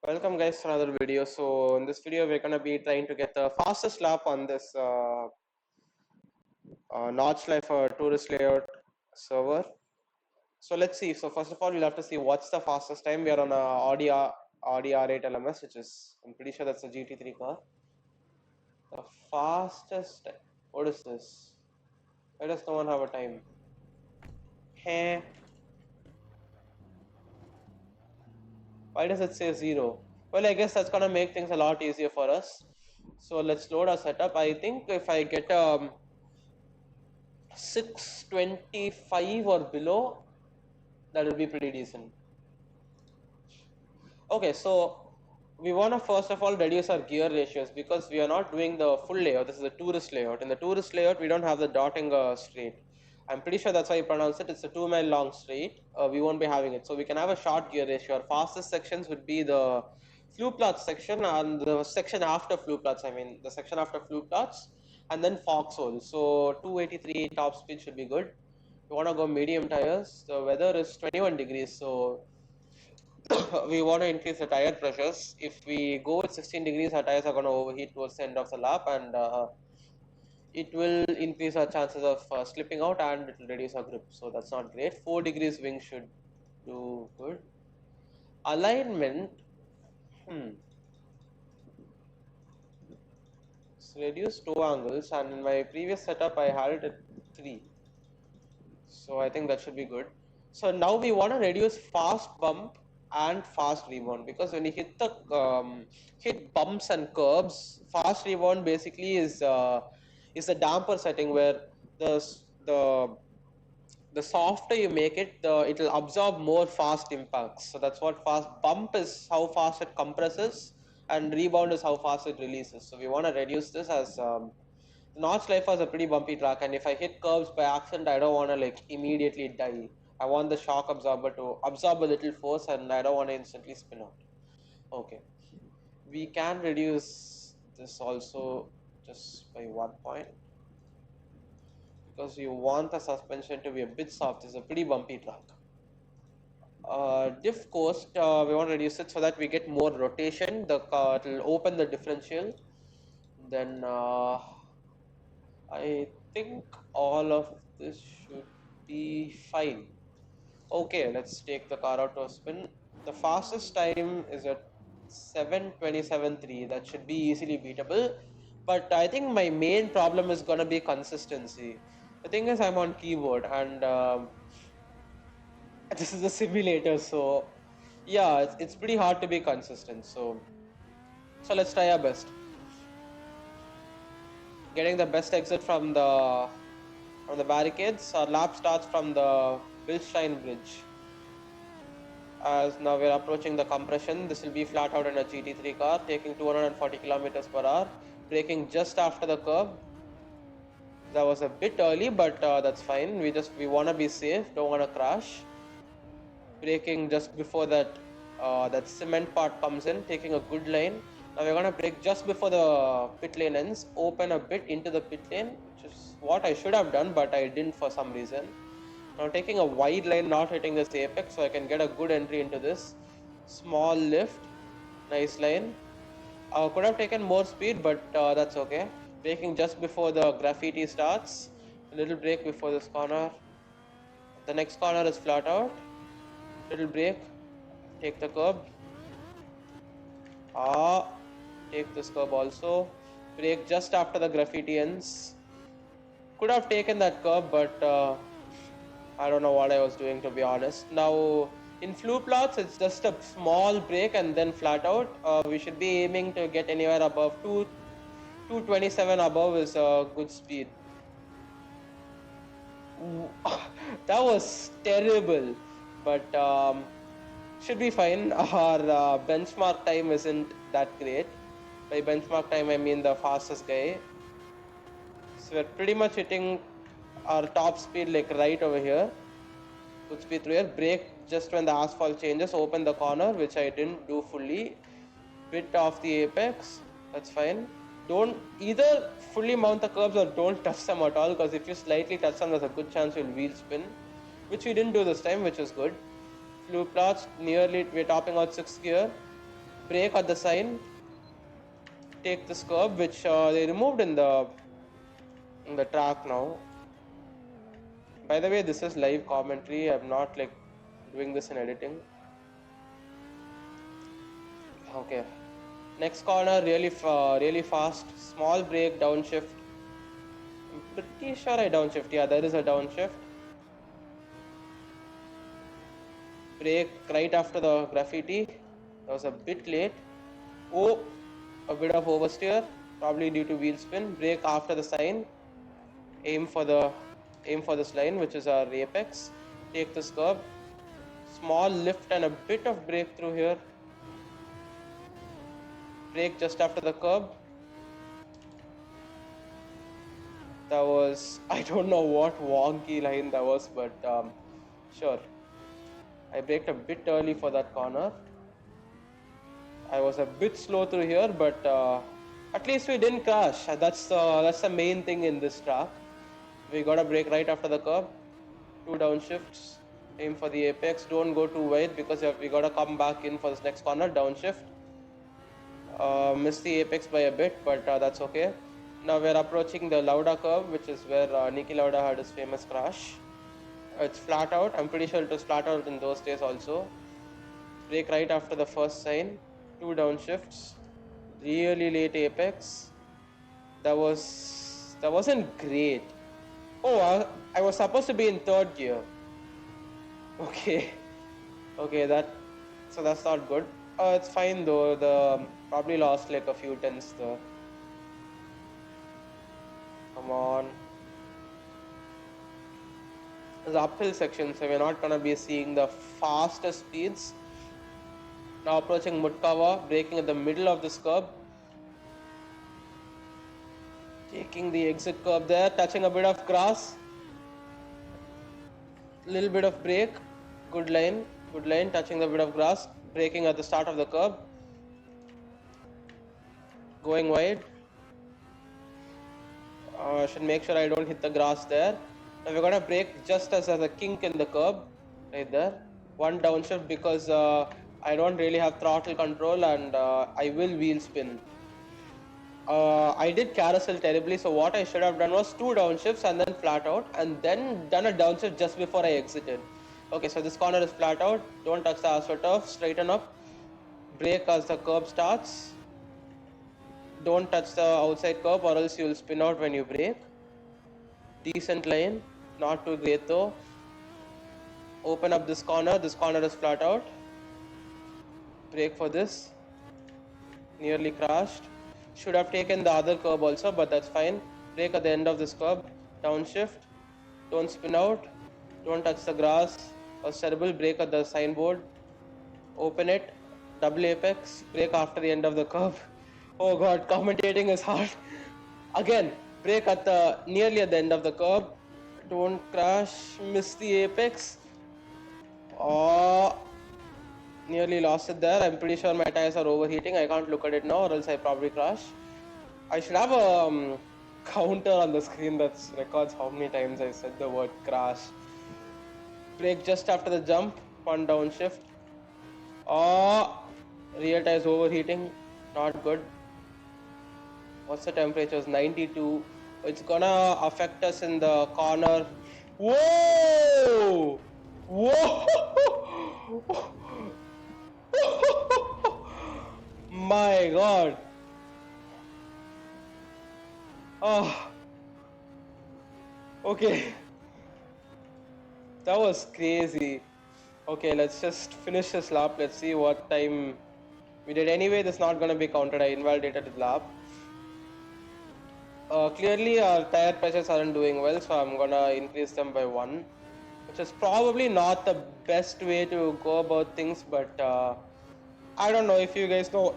Welcome guys to another video. So in this video we're gonna be trying to get the fastest lap on this Nordschleife tourist layout server. So let's see. So first of all we'll have to see what's the fastest time. We are on a Audi R8 LMS, which is, I'm pretty sure that's a GT3 car. The fastest time. What is this? Why does no one have a time? Hey, why does it say 0? Well, I guess that's gonna make things a lot easier for us. So let's load our setup. I think if I get 625 or below, that will be pretty decent. Okay, so we want to first of all reduce our gear ratios because we are not doing the full layout. This is a tourist layout. In the tourist layout, we don't have the dotting straight. I'm pretty sure that's how you pronounce it. It's a 2 mile long straight. We won't be having it. So we can have a short gear ratio. Our fastest sections would be the Fluplatz section and the section after Fluplatz. I mean, the section after Fluplatz and then Foxhole. So 283 top speed should be good. We want to go medium tires. The weather is 21 degrees. So we want to increase the tire pressures. If we go with 16 degrees, our tires are going to overheat towards the end of the lap, and it will increase our chances of slipping out, and it will reduce our grip. So that's not great. 4 degrees wing should do good. Alignment, hmm. So reduce toe angles, and in my previous setup, I had it at 3. So I think that should be good. So now we want to reduce fast bump and fast rebound, because when you hit the hit bumps and curbs, fast rebound basically is the damper setting where the the the softer you make it, it will absorb more fast impacts. So that's what fast bump is, how fast it compresses, and rebound is how fast it releases. So we want to reduce this as Nordschleife is a pretty bumpy track, and if I hit curves by accident, I don't want to like immediately die. I want the shock absorber to absorb a little force, and I don't want to instantly spin out. Okay, we can reduce this also just by 1 point because you want the suspension to be a bit soft. It's a pretty bumpy track. Diff coast, we want to reduce it so that we get more rotation. It will open the differential. Then I think all of this should be fine. Okay, let's take the car out to a spin. The fastest time is at 7:27.3. That should be easily beatable. But I think my main problem is gonna be consistency. The thing is, I'm on keyboard, and this is a simulator, so yeah, it's pretty hard to be consistent. So let's try our best. Getting the best exit from the barricades. Our lap starts from the Bilstein Bridge. As now we're approaching the compression, this will be flat out in a GT3 car, taking 240 kilometers per hour, braking just after the curb. That was a bit early, but that's fine. We want to be safe, don't want to crash. Braking just before that cement part comes in, taking a good line. Now we're gonna brake just before the pit lane ends, open a bit into the pit lane, which is what I should have done, but I didn't for some reason. Now taking a wide line, not hitting this apex, so I can get a good entry into this. Small lift, nice line. Could have taken more speed, but that's okay. Braking just before the graffiti starts. A little brake before this corner. The next corner is flat out. Little brake. Take the curb. Take this curb also. Brake just after the graffiti ends. Could have taken that curb, but I don't know what I was doing, to be honest. Now, in Fluplatz, it's just a small break and then flat out. We should be aiming to get anywhere above 227 above is a good speed. That was terrible, but should be fine. Our benchmark time isn't that great. By benchmark time, I mean the fastest guy. So we're pretty much hitting our top speed like right over here. Good speed through here. Brake just when the asphalt changes. Open the corner, which I didn't do fully. Bit off the apex. That's fine. Don't either fully mount the curbs or don't touch them at all, because if you slightly touch them, there's a good chance you'll wheel spin, which we didn't do this time, which is good. Flue plots nearly, we're topping out 6th gear. brake at the sign, take this curb which they removed in the track now. By the way, this is live commentary. I'm not like doing this in editing. Okay. Next corner, really fast. Small brake, downshift. I'm pretty sure I downshift. Yeah, there is a downshift. Brake right after the graffiti. That was a bit late. Oh, a bit of oversteer, probably due to wheel spin. Brake after the sign. Aim for the aim for this line, which is our apex. Take this curb. Small lift and a bit of breakthrough here. Brake just after the curb. That was, I don't know what wonky line that was, but sure. I braked a bit early for that corner. I was a bit slow through here, but at least we didn't crash. That's the main thing in this track. We got a brake right after the curb. Two downshifts. Aim for the apex. Don't go too wide because we got to come back in for this next corner. Downshift. Missed the apex by a bit, but that's okay. Now we're approaching the Lauda curve, which is where Niki Lauda had his famous crash. It's flat out. I'm pretty sure it was flat out in those days also. Brake right after the first sign. Two downshifts. Really late apex. That wasn't great. Oh, I was supposed to be in third gear. Okay, okay, so that's not good. It's fine though. The probably lost like a few tenths there. Come on. There's uphill section, so we're not gonna be seeing the fastest speeds. Now approaching Mutkava, braking at the middle of this curb. Taking the exit curb there, touching a bit of grass. Little bit of brake. Good line, touching the bit of grass. Braking at the start of the curb. Going wide. Should make sure I don't hit the grass there. Now we're gonna brake just as a kink in the curb, right there. One downshift because I don't really have throttle control and I will wheel spin. I did carousel terribly, so what I should have done was two downshifts and then flat out, and then done a downshift just before I exited. Okay, so this corner is flat out. Don't touch the astroturf. Straighten up. Brake as the curb starts. Don't touch the outside curb or else you'll spin out when you brake. Decent line, not too great though. Open up this corner is flat out. Brake for this. Nearly crashed. Should have taken the other curb also, but that's fine. Brake at the end of this curb. Downshift. Don't spin out. Don't touch the grass. Was terrible. Brake at the signboard. Open it. Double apex. Brake after the end of the curb. Oh god, commentating is hard. Again, brake at the nearly at the end of the curb. Don't crash. Miss the apex. Oh, nearly lost it there. I'm pretty sure my tires are overheating. I can't look at it now or else I probably crash. I should have a counter on the screen that records how many times I said the word crash. Brake just after the jump. One downshift. Oh, rear tires overheating. Not good. What's the temperature? It's 92. It's gonna affect us in the corner. Whoa! Whoa! My god. Oh. Okay. That was crazy. Okay, let's just finish this lap. Let's see what time we did. Anyway, this is not gonna be counted. I invalidated the lap. Clearly our tire pressures aren't doing well, so I'm gonna increase them by 1, which is probably not the best way to go about things, but I don't know if you guys know.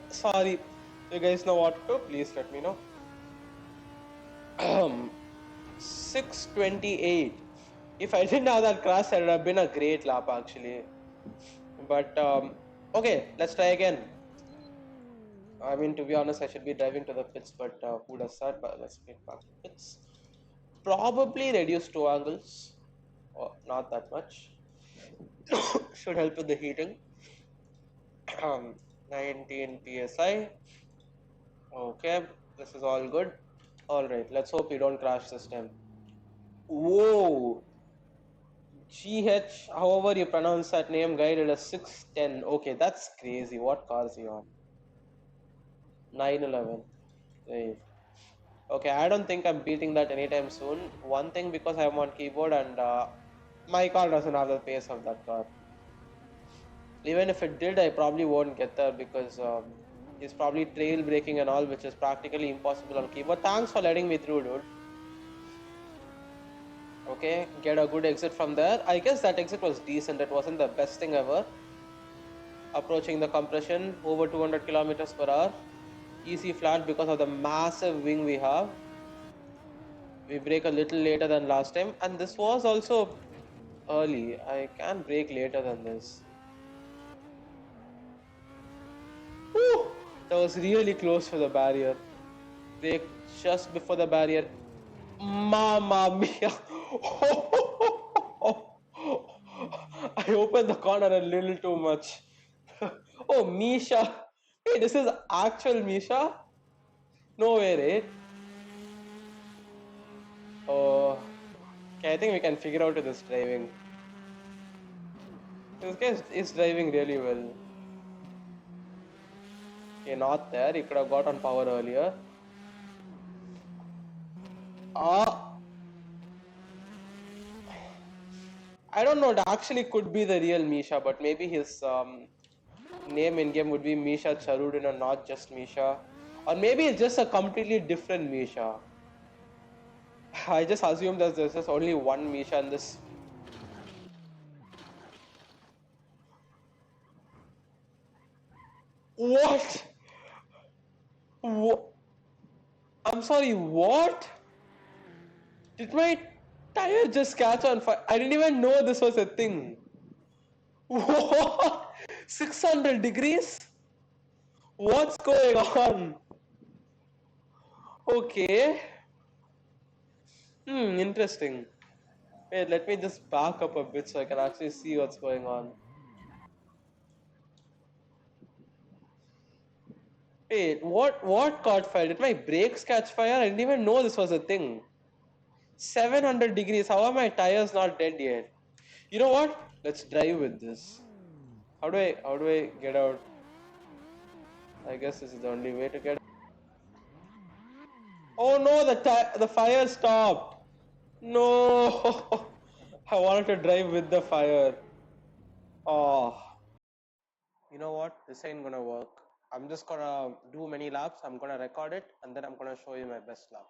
Sorry, if you guys know what to do, please let me know. 6:28. If I didn't have that crash, it would have been a great lap actually. But okay, let's try again. I mean, to be honest, I should be driving to the pits, but who does that? But let's get back to pits. Probably reduce two angles, or not that much. Should help with the heating. 19 psi. Okay, this is all good. All right, let's hope we don't crash this time. Whoa, GH, however you pronounce that name, guy did a 610. Okay, that's crazy. What car is he on? 911. Right. Okay, I don't think I'm beating that anytime soon. One thing because I'm on keyboard and my car doesn't have the pace of that car. Even if it did, I probably won't get there because it's probably trail braking and all, which is practically impossible on keyboard. Thanks for letting me through, dude. Okay, get a good exit from there. I guess that exit was decent. It wasn't the best thing ever. Approaching the compression over 200 kilometers per hour. Easy flat because of the massive wing we have. We brake a little later than last time, and this was also early. I can brake later than this. Whew, that was really close for the barrier. Brake just before the barrier. Mamma mia! I opened the corner a little too much. Oh, Misha. Hey, this is actual Misha? No way, right? Oh, okay, I think we can figure out this driving. This guy is driving really well. Okay, not there. He could have got on power earlier. Ah, I don't know. It actually could be the real Misha, but maybe his name in game would be Misha Charudin and not just Misha. Or maybe it's just a completely different Misha. I just assume that there's just only one Misha in this. What? Wha- I'm sorry, what? Did my tire just catch on fire? I didn't even know this was a thing. What? 600 degrees? What's going on? Okay. Interesting. Wait, let me just back up a bit so I can actually see what's going on. Wait, what caught fire? Did my brakes catch fire? I didn't even know this was a thing. 700 degrees. How are my tires not dead yet? You know what? Let's drive with this. How do I get out? I guess this is the only way to get. Oh no, the fire stopped. No. I wanted to drive with the fire. Oh. You know what? This ain't gonna work. I'm just gonna do many laps. I'm gonna record it and then I'm gonna show you my best lap.